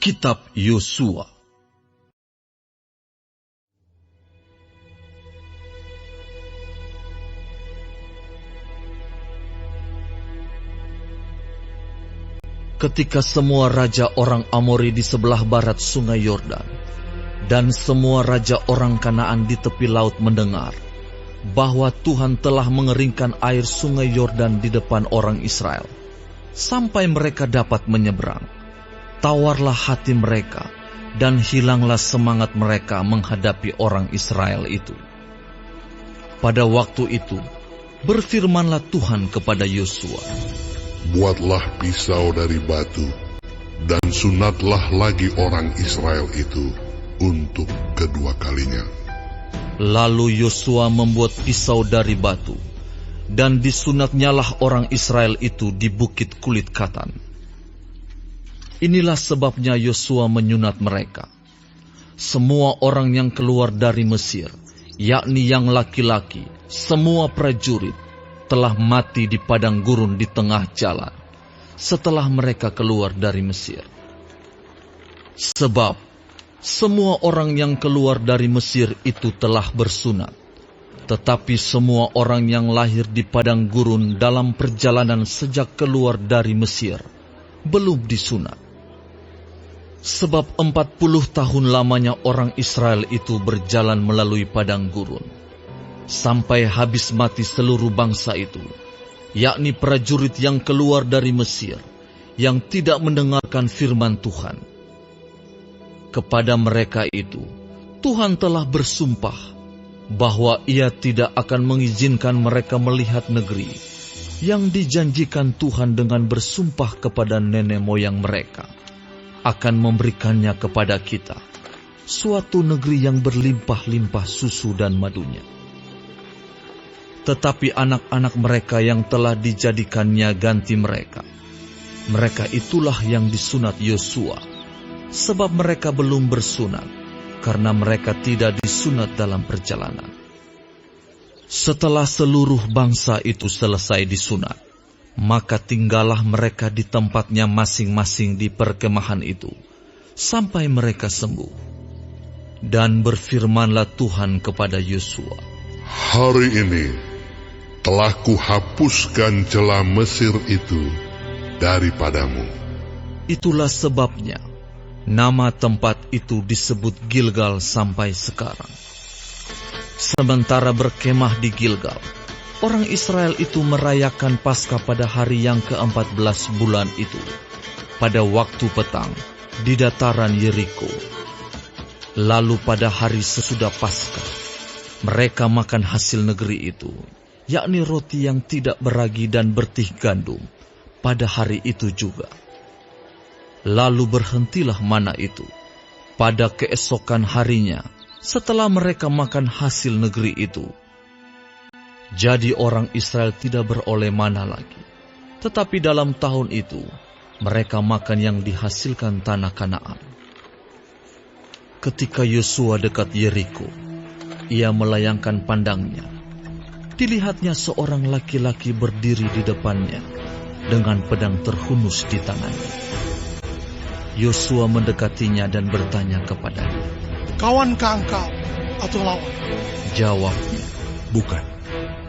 Kitab Yosua. Ketika semua raja orang Amori di sebelah barat sungai Yordan dan semua raja orang Kanaan di tepi laut mendengar bahwa Tuhan telah mengeringkan air sungai Yordan di depan orang Israel, sampai mereka dapat menyeberang, tawarlah hati mereka dan hilanglah semangat mereka menghadapi orang Israel itu. Pada waktu itu, berfirmanlah Tuhan kepada Yosua, buatlah pisau dari batu, dan sunatlah lagi orang Israel itu untuk kedua kalinya. Lalu Yosua membuat pisau dari batu, dan disunatnyalah orang Israel itu di bukit kulit katan. Inilah sebabnya Yosua menyunat mereka. Semua orang yang keluar dari Mesir, yakni yang laki-laki, semua prajurit, telah mati di padang gurun di tengah jalan setelah mereka keluar dari Mesir. Sebab semua orang yang keluar dari Mesir itu telah bersunat, tetapi semua orang yang lahir di padang gurun dalam perjalanan sejak keluar dari Mesir belum disunat. Sebab 40 tahun lamanya orang Israel itu berjalan melalui padang gurun, sampai habis mati seluruh bangsa itu, yakni prajurit yang keluar dari Mesir, yang tidak mendengarkan firman Tuhan. Kepada mereka itu, Tuhan telah bersumpah bahwa Ia tidak akan mengizinkan mereka melihat negeri yang dijanjikan Tuhan dengan bersumpah kepada nenek moyang mereka, akan memberikannya kepada kita, suatu negeri yang berlimpah-limpah susu dan madunya. Tetapi anak-anak mereka yang telah dijadikannya ganti mereka, mereka itulah yang disunat Yosua, sebab mereka belum bersunat, karena mereka tidak disunat dalam perjalanan. Setelah seluruh bangsa itu selesai disunat, maka tinggallah mereka di tempatnya masing-masing di perkemahan itu, sampai mereka sembuh. Dan berfirmanlah Tuhan kepada Yosua, hari ini telah kuhapuskan celah Mesir itu daripadamu. Itulah sebabnya nama tempat itu disebut Gilgal sampai sekarang. Sementara berkemah di Gilgal, orang Israel itu merayakan Paskah pada hari yang ke-14 bulan itu, pada waktu petang di dataran Yeriko. Lalu pada hari sesudah Paskah, mereka makan hasil negeri itu, yakni roti yang tidak beragi dan bertih gandum, pada hari itu juga. Lalu berhentilah mana itu pada keesokan harinya setelah mereka makan hasil negeri itu. Jadi orang Israel tidak beroleh mana lagi, tetapi dalam tahun itu mereka makan yang dihasilkan tanah Kanaan. Ketika Yosua dekat Yeriko, ia melayangkan pandangnya. Dilihatnya seorang laki-laki berdiri di depannya dengan pedang terhunus di tangannya. Yosua mendekatinya dan bertanya kepadanya, kawankah engkau atau lawan? Jawabnya, bukan,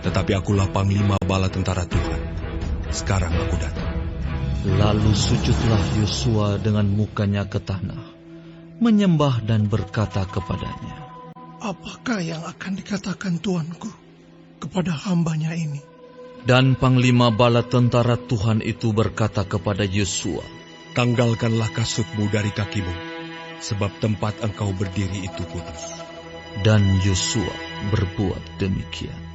tetapi akulah panglima bala tentara Tuhan. Sekarang aku datang. Lalu sujudlah Yosua dengan mukanya ke tanah, menyembah dan berkata kepadanya, apakah yang akan dikatakan Tuanku kepada hambanya ini? Dan panglima bala tentara Tuhan itu berkata kepada Yosua, tanggalkanlah kasutmu dari kakimu, sebab tempat engkau berdiri itu kudus. Dan Yosua berbuat demikian.